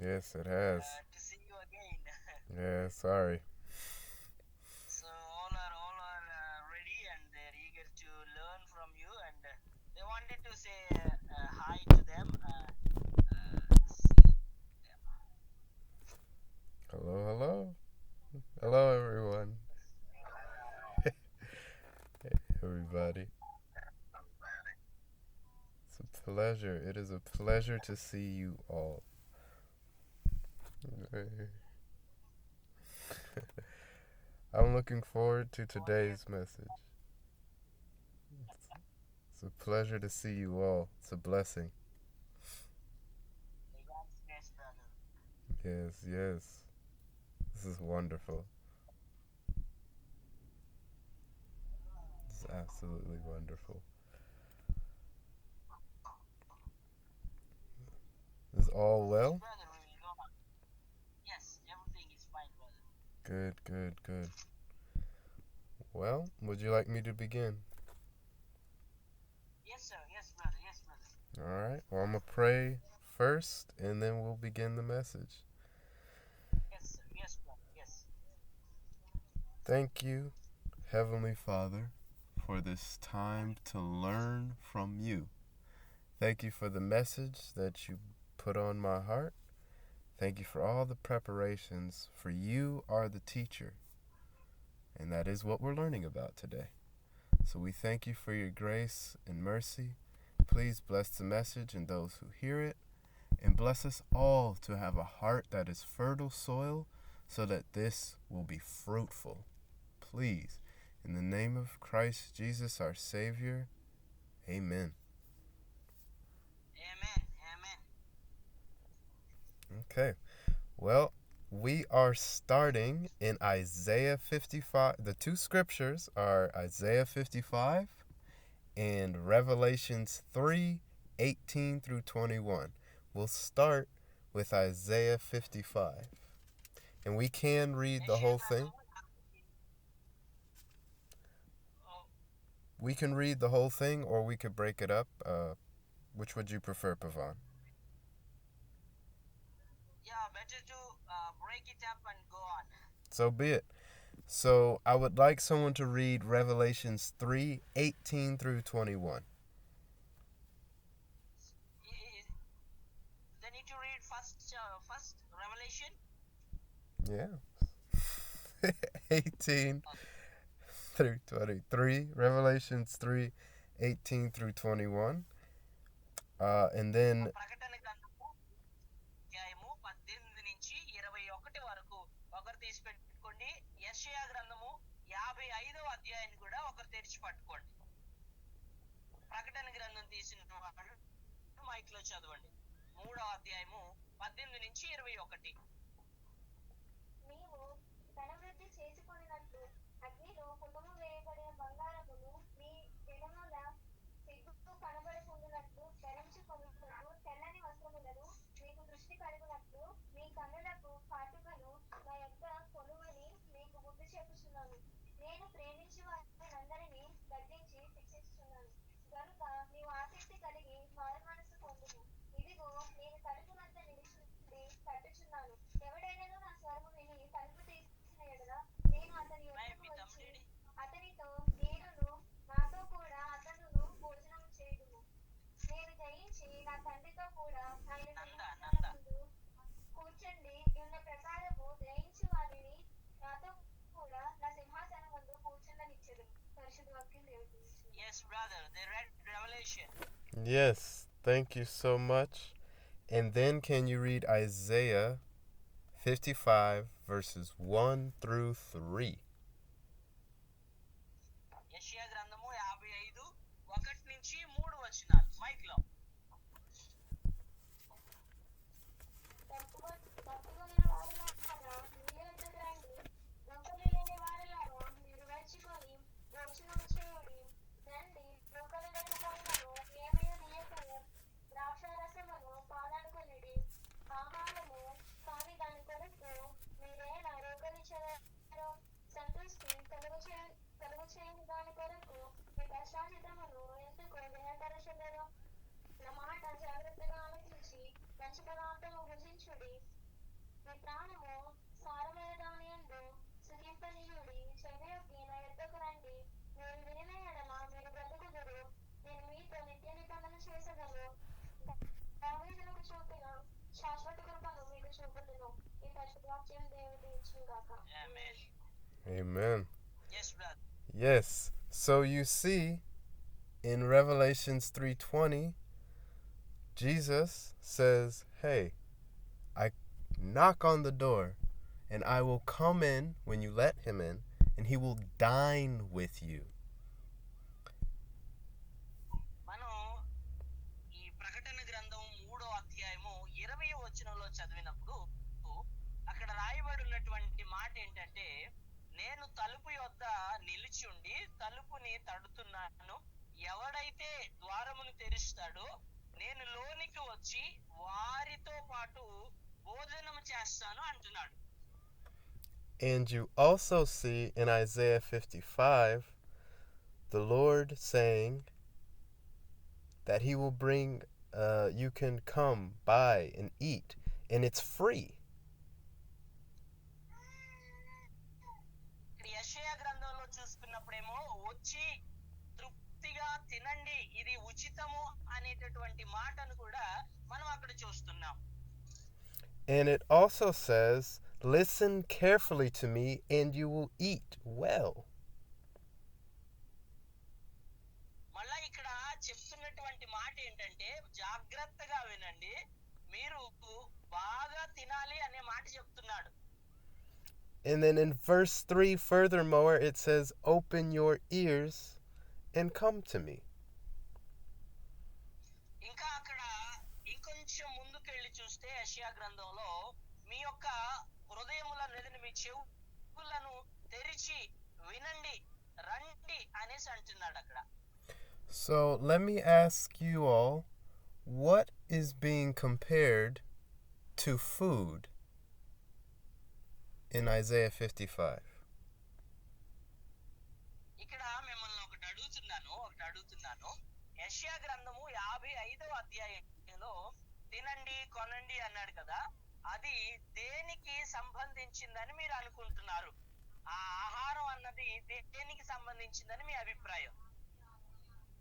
Yes, it has. to see you again. Yeah, sorry. So all are ready and they're eager to learn from you, and they wanted to say hi to them. Yeah. Hello, hello. Hello, everyone. Hey, everybody. It's a pleasure. It is a pleasure to see you all. I'm looking forward to What do you? today's message. It's a pleasure to see you all. It's a blessing. Yes, brother. Yes, yes. This is wonderful. It's absolutely wonderful. Is all Yes, well? brother. We will go on. Yes, everything is fine, brother. Good, good, good. Well, would you like me to begin? Yes, sir. Yes, brother. Yes, brother. All right. Well, I'm going to pray first and then we'll begin the message. Yes, sir. Yes, brother. Yes. Thank you, Heavenly Father, for this time to learn from you. Thank you for the message that you put on my heart. Thank you for all the preparations, for you are the teacher, and that is what we're learning about today. So we thank you for your grace and mercy. Please bless the message and those who hear it, and bless us all to have a heart that is fertile soil so that this will be fruitful. Please, in the name of Christ Jesus, our Savior, amen. Amen. Amen. Okay, well, we are starting in Isaiah 55. The two scriptures are Isaiah 55 and Revelations 3:18 through 21. We'll start with Isaiah 55. And we can read the యెషయా whole thing. గ్రంథము oh, We can read the whole thing or we could break it up. Which would you prefer, Pavan? yeah, better to break it up and go on. So be it. So I would like someone to read Revelations 3:18 through 21. They need to read first Revelation. Yeah. 18 Okay. through 23. Revelations 3:18 through 21. And then, ప్రకటన గ్రంథము అధ్యాయము 18 నుంచి 21 వరకు ఒకరు తీసి పెట్టుకోండి. యెషయా గ్రంథము 55వ అధ్యాయాన్ని కూడా ఒకరు తెరిచి పట్టుకోండి. ప్రకటన గ్రంథం తీసిన వాళ్ళు మైక్ లో చదవండి. 3వ అధ్యాయము 18 నుంచి 21. నీవు ధనవృద్ధి చేసుకొనున్నట్లు అగ్నిలో పుటము వేయబడిన బంగారమును నీ జనముల సిగ్గు కనబడకుండునట్లు ధరించుకొనుటకు తెల్లని వస్త్రములను నీకు దృష్టి కలుగునట్లు నీ కన్నులకు కాటుకను నా యొద్ద కొనుమని నీకు బుద్ధి చెప్పుచున్నాను. నేను ప్రేమించు వారినందరినీ గద్దించి శిక్షించుచున్నాను. గనుక నీవు ఆసక్తి కలిగి మారుమనస్సు పొందుము. ఇదిగో నేను తలుపు వద్ద నిలుచుండి తట్టుచున్నాను. ఎవడైనను నా స్వరము విని తలుపు తీసిన యెడల నేను అతని యొద్దకు మీ వచ్చి తమ్ముడేడి? అతనితో నేనును నాతో కూడా అతనును భోజనం చేయుదుము. నేను జయించి నా తండ్రితో కూడా ఆయన సింహాసనమందు కూర్చుండి ఉన్న ప్రకారము జయించు వానిని నాతో కూడా నా సింహాసనమందు కూర్చుండనిచ్చెదను. పరిశుద్ధ వాక్యం దేవుడు దీవించును. Yes, brother. They read Revelation. yes, thank you so much. And then can you read Isaiah 55 verses 1 through 3? యెషయా గ్రంథము 55 1 నుంచి 3 వచనాలు మైక్ లో. తప్పుకొనిన వారులారా నీళ్ళ యొద్దకు రండి. నూకలు లేని వారులారా మీరు వేర్చుకొని భోజనము చేయుడి. రండి, నూకలు లేకపోయినను ఏమీ నీయకయే ద్రాక్షారసమును పానాడుకొనుడి. ఆహారము కాని దాని కొరకు మీరేలా రోకలిచెదరో? సంతృష్టి కలుగచేయని దాని కొరకు మీ కష్టార్జితమును ఎందుకు వ్యయపరచెదరో? నా మాట జాగ్రత్తగా ఆలోచించి మంచి పదార్థము భుజించుడి. నిలబడి మీ ప్రాణము సారమైన దాని యందు సుఖింపనీయుడి చెవియొగ్గి నా యొద్దకు రండి. మీరు వినిన ఎడల మీరు బ్రతుకుదురు. నేను మీతో నిత్య నిబంధన చేసెదను. దావీదునకు చూపిన శాశ్వత కృపను మీకు చూపుదును. ఈ పరిశుద్ధ వాక్యం దేవుడు దీవించునుగాక. Amen. Amen. Yes, brother. Yes. So you see in Revelations 3:20, Jesus says, "Hey, I knock on the door, and I will come in when you let him in, and he will dine with you." మనం ఈ ప్రకటన గ్రంథం 3వ అధ్యాయము 20వ వచనంలో చదివినప్పుడు అక్కడ రాయబడి ఉన్నటువంటి మాట ఏంటంటే, నేను తలుపు యొద్ద నిలిచి ఉండి తలుపుని తడుతున్నాను. ఎవడైతే ద్వారమును తెరుస్తాడో నేను లోనికి వచ్చి వారితో పాటు భోజనము చేస్తాను అంటున్నాడు. And you also see in Isaiah 55 the Lord saying that he will bring, you can come buy and eat, and it's free. యెషయా గ్రంథంలో చూసుకున్నప్పుడేమో వచ్చి తృప్తిగా తినండి, ఇది ఉచితము అనేటటువంటి మాటను కూడా మనం అక్కడ చూస్తున్నాం. And it also says, "Listen carefully to me, and you will eat well." మళ్ళా ఇక్కడ చెప్తున్నటువంటి మాట ఏంటంటే, జాగ్రత్తగా వినండి, మీరు బాగా తినాలి అనే మాట చెప్తున్నాడు. And then in verse 3, furthermore, it says, "Open your ears and come to me." ఇంకా అక్కడ ఇంకొంచెం ముందుకెళ్ళి చూస్తే యెషయా గ్రంథంలో మీ యొక్క హృదయముల నిధిని మీ చెవులను తెరిచి వినండి, రండి అనేసి అంటున్నాడు అక్కడ. So let me ask you all, what is being compared to food in Isaiah 55? ఇక్కడ మిమ్మల్ని ఒకటి అడుగుతున్నాను. యెషయా గ్రంథము 55వ అధ్యాయంలో తినండి కొనండి అన్నాడు కదా, అది దేనికి సంబంధించిందని మీరు అనుకుంటున్నారు? ఆ ఆహారం అన్నది దేనికి సంబంధించిందని మీ అభిప్రాయం?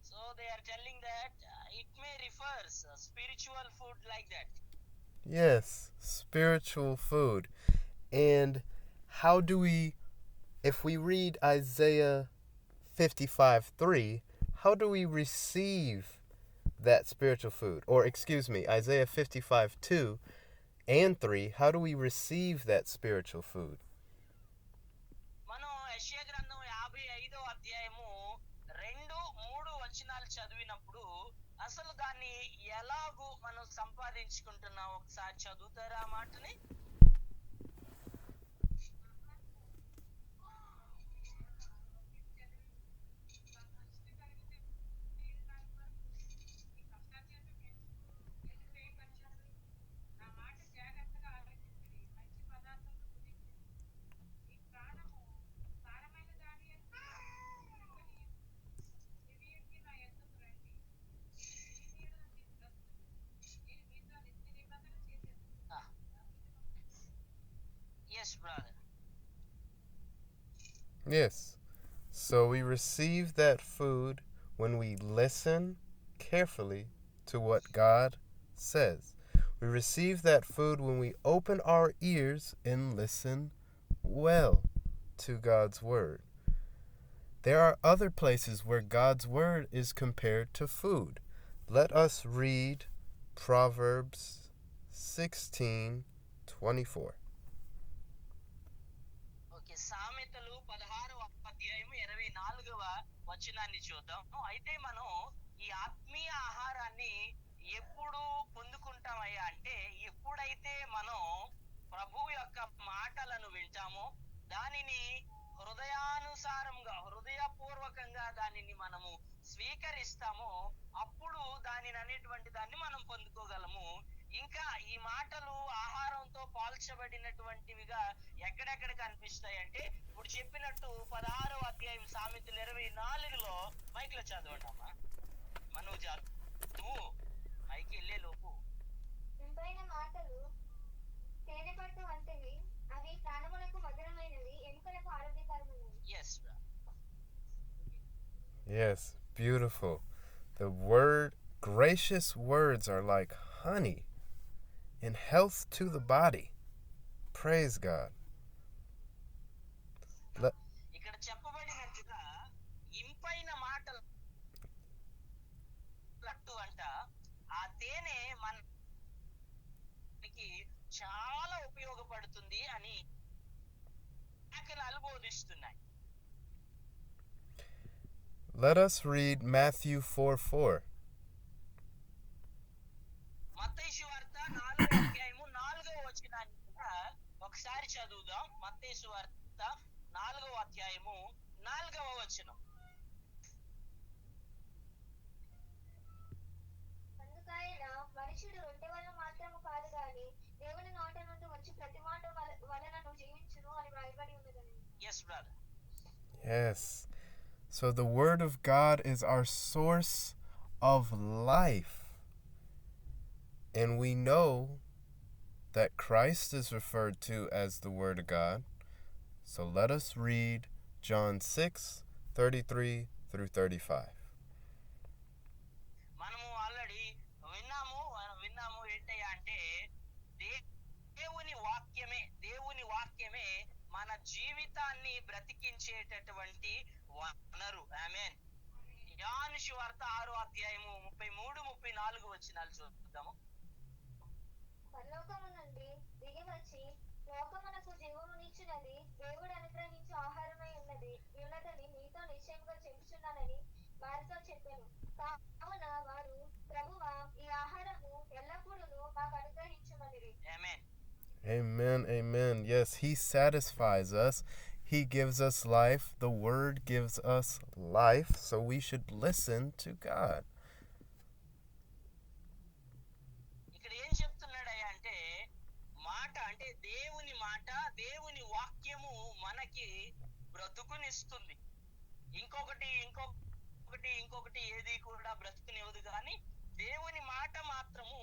So they are telling that it may refers spiritual food like that. Yes, spiritual food. And how do we, if we read Isaiah 55:3, how do we receive that spiritual food? Or excuse me, Isaiah 55:2 and 3, how do we receive that spiritual food? మనం యెషయా గ్రంథం 55వ అధ్యాయము 2-3 వచనాలు చదివినప్పుడు అసలు దాన్ని ఎలాగూ మనం సంపాదించుకుంటున్నాం ఒకసారి చదువుతారా ఆ మాటని? Yes, brother. Yes. So we receive that food when we listen carefully to what God says. We receive that food when we open our ears and listen well to God's word. There are other places where God's word is compared to food. Let us read Proverbs 16:24. Okay, సామెతలు 16వ అధ్యాయం 24వ వచనాన్ని చూద్దాం. అయితే మనం ఈ ఆత్మీయ ఆహారాన్ని ఎప్పుడు పొందుకుంటామయ్యా అంటే, ఎప్పుడైతే మనం ప్రభువు యొక్క మాటలను వింటామో, దానిని హృదయపూర్వకంగా దానిని మనము స్వీకరిస్తామో, అప్పుడు దానిని అనేటువంటి దాన్ని మనం పొందుకోగలము. ఇంకా ఈ మాటలు ఆహారంతో పోల్చబడినటువంటివిగా ఎక్కడెక్కడ కనిపిస్తాయి అంటే, ఇప్పుడు చెప్పినట్టు 16వ అధ్యాయం సామెతలు 24లో మైక్లో చదవండి అమ్మా. నువ్వు మైకి వెళ్ళే లోపు ఇంపైన మాటలు Yes, beautiful. The word, gracious words are like honey and health to the body. Praise God. Let, ఇక్కడ చెప్పబడినట్టుగా ఇంపైన మాటలు లట్టు అంట ఆ తేనె మనకి చాలా ఉపయోగపడుతుంది అని లేఖనాలు బోధిస్తున్నాయి. let us read Matthew 4:4. మత్తయి సువార్త 4వ అధ్యాయము 4వ వచనాన్ని కూడా ఒకసారి చదువుదాం. మత్తయి సువార్త 4వ అధ్యాయము 4వ వచనం. అందుకైన మనుషుడు రొట్టె వలన మాత్రము కాదు గాని దేవుని నోట నుండి వచ్చి ప్రతి మాట వలనను జీవించును అని వ్రాయబడి ఉన్నదని. Yes brother. Yes. So the word of God is our source of life. And we know that Christ is referred to as the word of God. So let us read John 6:33 through 35. మనము already విన్నాము ఏంటయ్యా అంటే దేవుని వాక్యమే మన జీవితాన్ని బ్రతికించేటటువంటి వనరు. ఆమేన్. యోహాను సువార్త 6వ అధ్యాయము 33 34 వచనాలు చూద్దాము. పరలోకము నుండి దిగి వచ్చి లోకమునకు జీవమునిచ్చునది దేవుడు అనుగ్రహించు ఆహారమై ఉన్నదని మీతో నిశ్చయముగా చెప్పుచున్నానని వారితో చెప్పాను. కావున వారు ప్రభువా ఈ ఆహారము ఎల్లప్పుడూ మాకు అనుగ్రహించుమనిరి. ఆమేన్. Amen, amen. Yes, he satisfies us. He gives us life. The word gives us life, so we should listen to God. ఇక్కడ ఏం చెప్తున్నాడయ్యా అంటే మాట అంటే దేవుని మాట, దేవుని వాక్యము మనకి బ్రతుకునిస్తుంది. ఇంకొకటి ఏది కూడా బ్రతుకునివ్వదు, కానీ దేవుని మాట మాత్రము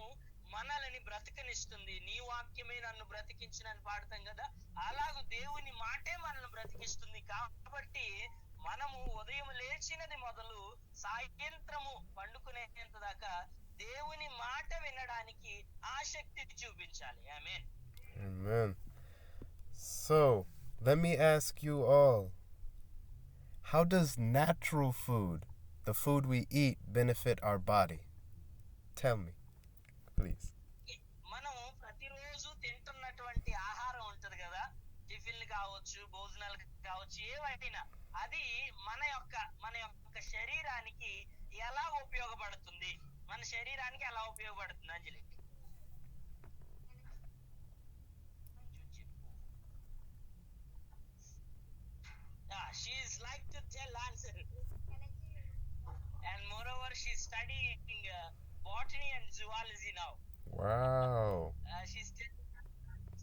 మనల్ని బ్రతికనిస్తుంది. నీ వాక్యమే నన్ను బ్రతికించినని పాడతాం కదా, అలాగూ దేవుని మాటే మనల్ని బ్రతికిస్తుంది. కాబట్టి మనము ఉదయం లేచినది మొదలు సాయంత్రము పండుకునేంత దాకా దేవుని మాట వినడానికి ఆసక్తి చూపించాలి. ఆమేన్. Amen. So, let me ask you all, how does natural food, the food we eat, benefit our body? Tell me, please. మనం ప్రతిరోజు తింటున్నటువంటి ఆహారం ఉంటది కదా, టిఫిన్లు కావచ్చు, భోజనాలు కావచ్చు, ఏవైనా అది మన యొక్క శరీరానికి ఎలా ఉపయోగపడుతుంది? మన శరీరానికి ఎలా ఉపయోగపడుతుంది అంజలి? She's like to tell answer. And moreover, she's studying botany and zoology now. Wow. She's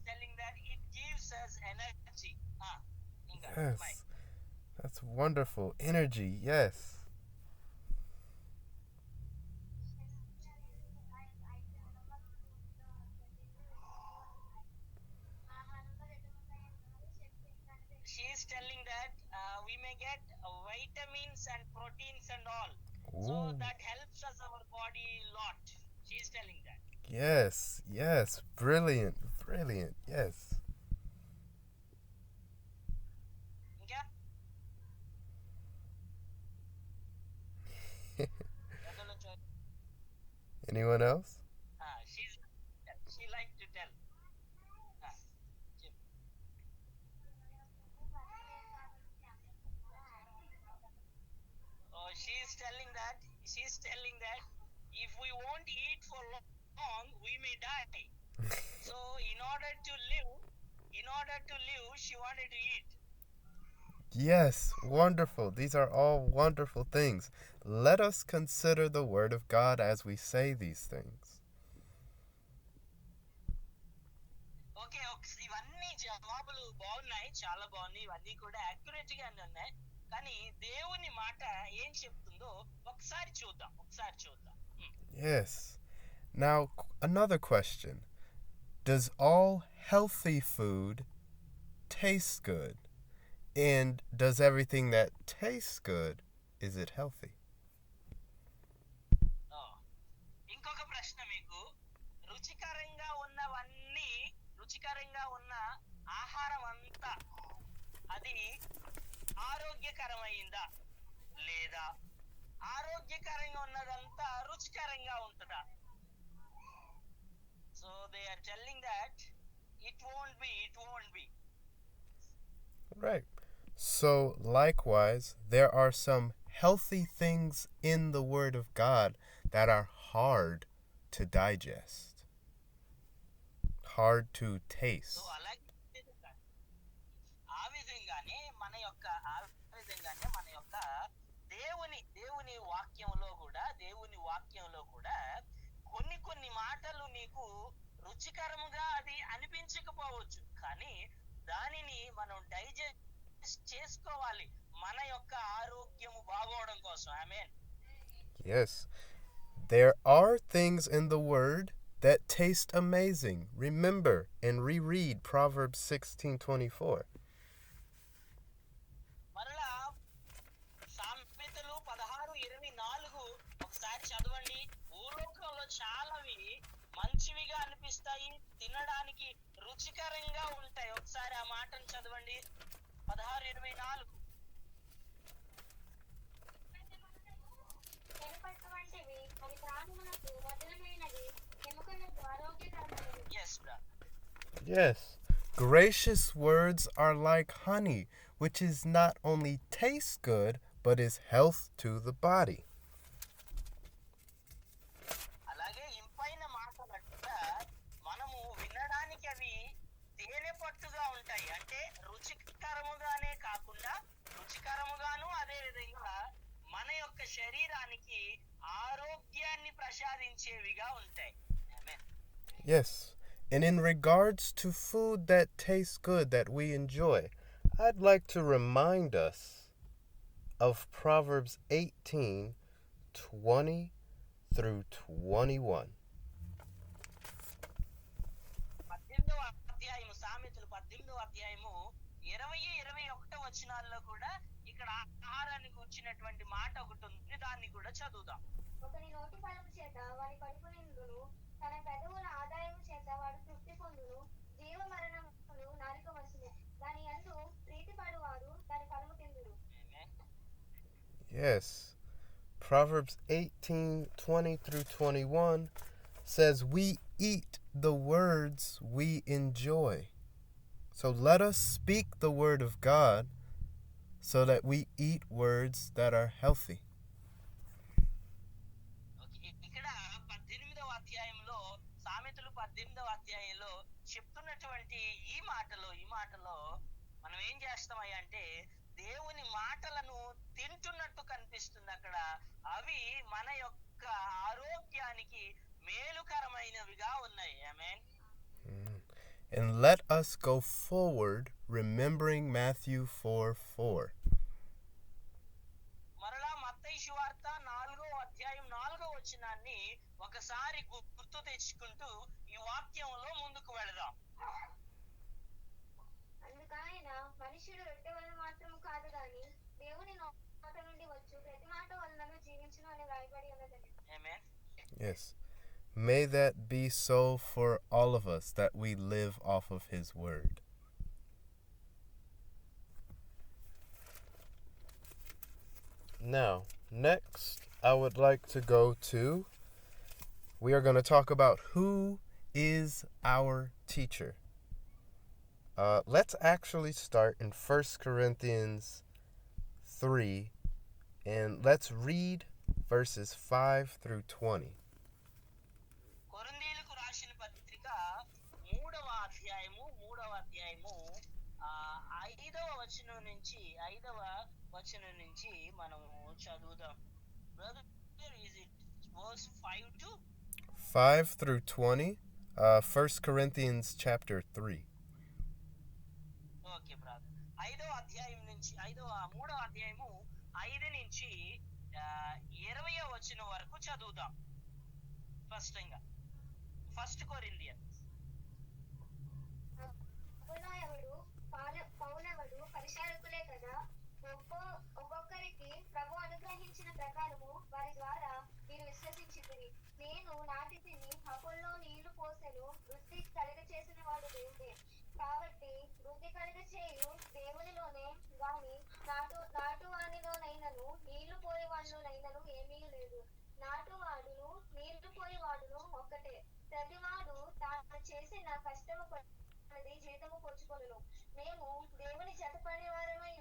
telling that it gives us energy. Yes. That's wonderful. Energy, yes. She's telling that we may get vitamins and proteins and all. So Ooh. that helps us our body a lot. She's telling that. Yes. Brilliant. Yes. ఇంకా Anyone else? she likes to tell. She's telling that if we won't eat for long, we may die. So in order to live, she wanted to eat. Yes, wonderful. These are all wonderful things. Let us consider the word of God as we say these things. Okay, ఇవన్నీ జవాబులు బాగున్నాయి, చాలా బాగున్నాయి. ఇవన్నీ కూడా accurate గానే ఉన్నాయి. కానీ దేవుని మాట ఏం చెప్తుందో ఒకసారి చూద్దాం. Yes. Now, another question. Does all healthy food taste good? And does everything that tastes good, is it healthy? ఇంకొక ప్రశ్న మీకు, రుచికరంగా ఉన్న ఆహారం అంతా అది ఆరోగ్యకరమైందా లేదా ఆరోగ్యకరంగా ఉన్నదంతా రుచికరంగా ఉంటుందా? So they are telling that it won't be. Right. So, likewise, there are some healthy things in the Word of God that are hard to digest, hard to taste. So అలాగే ఆ విధంగానే మన యొక్క దేవుని వాక్యంలో కూడా కొన్ని మాటలు నీకు రుచికరముగా అది అనిపించకపోవచ్చు, కానీ దానిని మనం డైజెస్ట్ చేసుకోవాలి మన యొక్క ఆరోగ్యము బాగోవడం కోసం. ఆమేన్. Yes. There are things in the Word that taste amazing. Remember and reread Proverbs 16:24. మరలా సామెతలు 16:24 ఒకసారి చదవండి. భూలోకంలో చాలావి మంచివిగా అనిపిస్తాయి, తినడానికి రుచికరంగా ఉంటాయి. ఒకసారి ఆ మాటను చదవండి. 16:24. Yes, brother. Yes. Gracious words are like honey, which is not only tastes good, but is health to the body. అలాగే ఇంపైన మాటలట మనము వినడానికి అవి తేనె పట్టుగా ఉంటాయి. అంటే రుచికరముగానే కాకుండా రుచికరముగాను అదే విధంగా మన యొక్క శరీరానికి ఆరోగ్యాన్ని ప్రసాదించేవిగా ఉంటాయి. ఆమేన్. Yes. And in regards to food that tastes good that we enjoy, I'd like to remind us of Proverbs 18:20 through 21. 18వ అధ్యాయము సామెతలు 18వ అధ్యాయము 20-21 వచనాల్లో కూడా ఇక్కడ ఆహారాన్ని గురించినటువంటి మాట ఒకటి ఉంది. దాన్ని కూడా చదువుదాం. ఒకని నోటి ఫలము చేత వాని కడుపు నిండును, తన పెదవుల ఆదాయము చేత వాడు తృప్తి పొందును. జీవ మరణములు నాలుక వశము, దాని యందు ప్రీతిపడువారు దాని ఫలము తిందురు. ఆమేన్. Yes. Proverbs 18:20 through 21 says we eat the words we enjoy. So let us speak the word of God so that we eat words that are healthy. ఇక్కడ 18వ అధ్యాయంలో సామెతలు 18వ అధ్యాయంలో చెప్తున్నటువంటి ఈ మాటలో మనం ఏం చేస్తామయ్యా అంటే దేవుని మాటలను తింటున్నట్టు కనిపిస్తుంది అక్కడ. అవి మన యొక్క ఆరోగ్యానికి మేలుకరమైనవిగా ఉన్నాయి. ఆమేన్. And let us go forward remembering Matthew 4:4. మరలా మత్తయి సువార్త 4వ అధ్యాయం 4వ వచనాన్ని ఒకసారి గుర్తు తెచ్చుకుంటూ ఈ వాక్యంలో ముందుకు వెళదాం. అందుకాయన మనుషుడు రొట్టె వలన మాత్రము కాదు గాని దేవుని నోట నుండి వచ్చు ప్రతి మాట వలనను జీవించును అని రాయబడి ఉన్నదని. ఆమేన్. Yes. May that be so for all of us, that we live off of his word. Now, next, I would like to go to, we are going to talk about who is our teacher. Let's actually start in 1 Corinthians 3, and let's read verses 5 through 20. కొరింథీయులకు రాసిన పత్రిక 3వ అధ్యాయము 5వ వచనం నుంచి మనము చదువుదాం. Brother, is it verse 5 to 5 through 20, 1 Corinthians chapter 3. Okay brother. 3వ అధ్యాయము 5 నుంచి 20వ వచనం వరకు చదువుదాం. స్పష్టంగా 1 కొరింథియన్స్. అపోలోయవడు పౌలవడు పరిచారకులే కదా, ఒక్కొక్కరికి ప్రభు అనుగ్రహించిన ప్రకారము వారి ద్వారా మీరు విశ్వసించితిరి. నేను నాటితిని, అపొల్లో నీళ్లు పోసెను, వృద్ధి కలుగచేసిన వాడు దేవుడే. కాబట్టి వృద్ధి కలుగచేయు దేవునిలోనే గాని నాటువానిలోనైనను నీళ్లు పోయేవానిలోనైనను ఏమీ లేదు. నాటువాడును నీళ్లు పోయేవాడును ఒక్కటే. ప్రతివాడు తాను చేసిన కష్టము కొలది జీతము పొందుకొనును. మేము దేవుని జతపని వారమై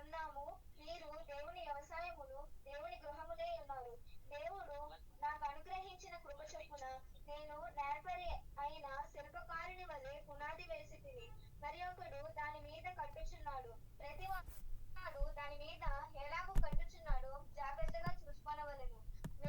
ఉన్నాము. మీరు దేవుని వ్యవసాయమును, దేవుని గృహములే ఉన్నారు. దేవుడు నాకు అనుగ్రహించిన కృప చొప్పున నేను నేర్పరి అయిన శిల్పకారుని వలె పునాది వేసి తిని, మరి ఒకడు దాని మీద కట్టుచున్నాడు. ప్రతివాడు